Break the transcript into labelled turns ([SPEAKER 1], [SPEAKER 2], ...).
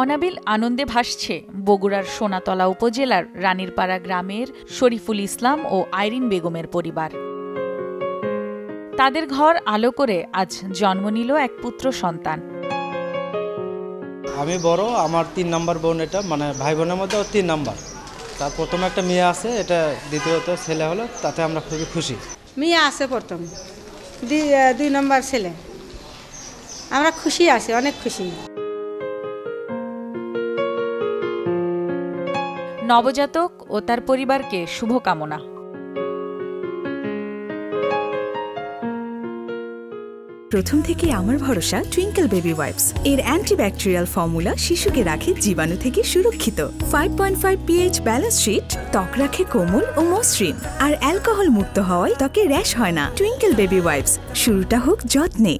[SPEAKER 1] অনাবিল আনন্দে ভাসছে বগুড়ার সোনাতলা উপজেলার রানীরপাড়া গ্রামের শরীফুল ইসলাম ও আইরিন বেগমের পরিবার। তাদের ঘর আলো করে আজ জন্ম নিল এক পুত্র সন্তান।
[SPEAKER 2] আমি বড়, আমার ৩ নম্বর বোন, এটা মানে ভাই বোনের মধ্যে ৩ নম্বর। তার প্রথম একটা মেয়ে আছে, এটা দ্বিতীয়ত ছেলে হলো, তাতে আমরা খুবই খুশি।
[SPEAKER 3] মেয়ে আছে প্রথম, ২ নম্বর ছেলে। আমরা খুশি আছি, অনেক খুশি।
[SPEAKER 1] নবজাতক ও তার পরিবারকে শুভকামনা।
[SPEAKER 4] প্রথম থেকে আমার ভরসা টুইঙ্কেল বেবি ওয়াইপস। এর অ্যান্টিব্যাকটেরিয়াল ফর্মুলা শিশুকে রাখে জীবাণু থেকে সুরক্ষিত। 5.5 pH ব্যালেন্স শিট ত্বক রাখে কোমল ও মসৃণ, আর অ্যালকোহল মুক্ত হওয়ায় ত্বকে র্যাশ হয় না। টুইঙ্কেল বেবি ওয়াইপস, শুরুটা হোক যত্নে।